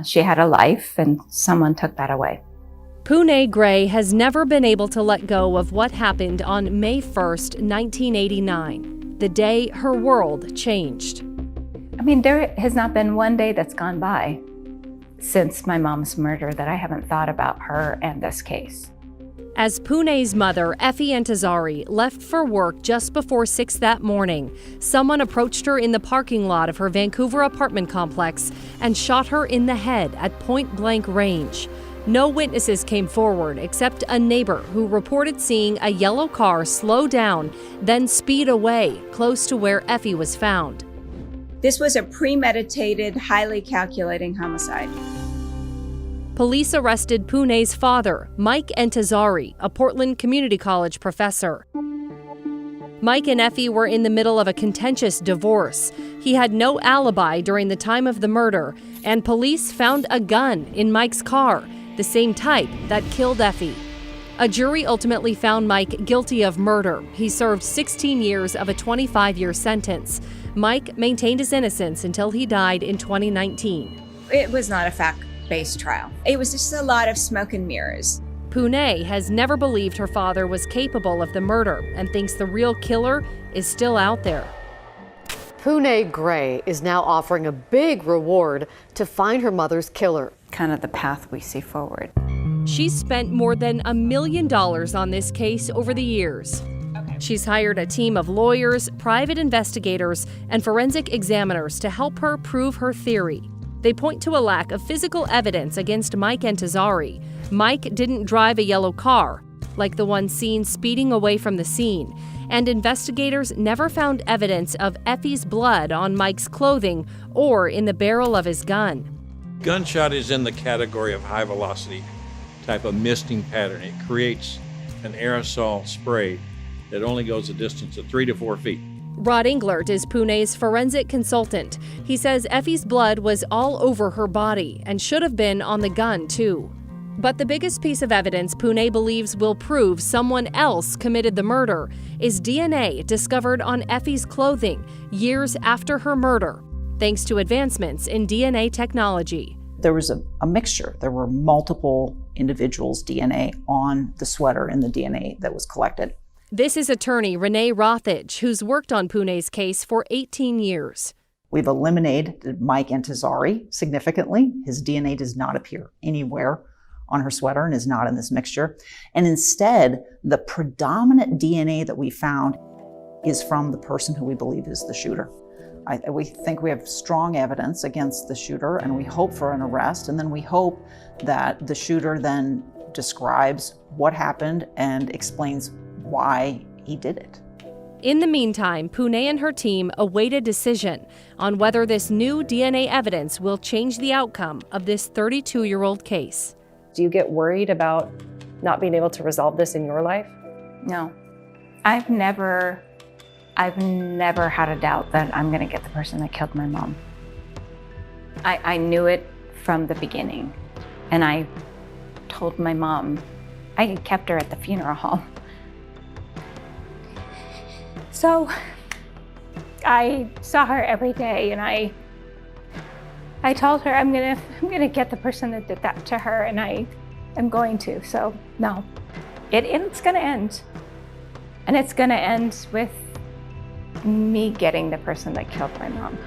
She had a life, and someone took that away. Pune Gray has never been able to let go of what happened on May 1st, 1989, the day her world changed. I mean, there has not been one day that's gone by since my mom's murder that I haven't thought about her and this case. As Pune's mother, Effie Antizari, left for work just before 6 that morning, someone approached her in the parking lot of her Vancouver apartment complex and shot her in the head at point-blank range. No witnesses came forward except a neighbor who reported seeing a yellow car slow down, then speed away, close to where Effie was found. This was a premeditated, highly calculating homicide. Police arrested Pune's father, Mike Antizari, a Portland Community College professor. Mike and Effie were in the middle of a contentious divorce. He had no alibi during the time of the murder, and police found a gun in Mike's car, the same type that killed Effie. A jury ultimately found Mike guilty of murder. He served 16 years of a 25-year sentence. Mike maintained his innocence until he died in 2019. It was not a fact-based trial. It was just a lot of smoke and mirrors. Pune has never believed her father was capable of the murder and thinks the real killer is still out there. Pune Gray is now offering a big reward to find her mother's killer. Kind of the path we see forward. She's spent more than $1 million on this case over the years. She's hired a team of lawyers, private investigators, and forensic examiners to help her prove her theory. They point to a lack of physical evidence against Mike Antizari. Mike didn't drive a yellow car, like the one seen speeding away from the scene, and investigators never found evidence of Effie's blood on Mike's clothing or in the barrel of his gun. Gunshot is in the category of high velocity type of misting pattern. It creates an aerosol spray that only goes a distance of 3 to 4 feet. Rod Englert is Pune's forensic consultant. He says Effie's blood was all over her body and should have been on the gun too. But the biggest piece of evidence Pune believes will prove someone else committed the murder is DNA discovered on Effie's clothing years after her murder, thanks to advancements in DNA technology. There was a mixture. There were multiple individuals' DNA on the sweater and the DNA that was collected. This is attorney Renee Rothage, who's worked on Pune's case for 18 years. We've eliminated Mike Antizari significantly. His DNA does not appear anywhere on her sweater and is not in this mixture. And instead, the predominant DNA that we found is from the person who we believe is the shooter. We think we have strong evidence against the shooter, and we hope for an arrest, and then we hope that the shooter then describes what happened and explains why he did it. In the meantime, Pune and her team await a decision on whether this new DNA evidence will change the outcome of this 32-year-old case. Do you get worried about not being able to resolve this in your life? No, I've never had a doubt that I'm going to get the person that killed my mom. I knew it from the beginning, and I told my mom. I kept her at the funeral home. So I saw her every day, and I told her I'm gonna get the person that did that to her, and I am going to. So no, it's gonna end, and it's gonna end with me getting the person that killed my mom.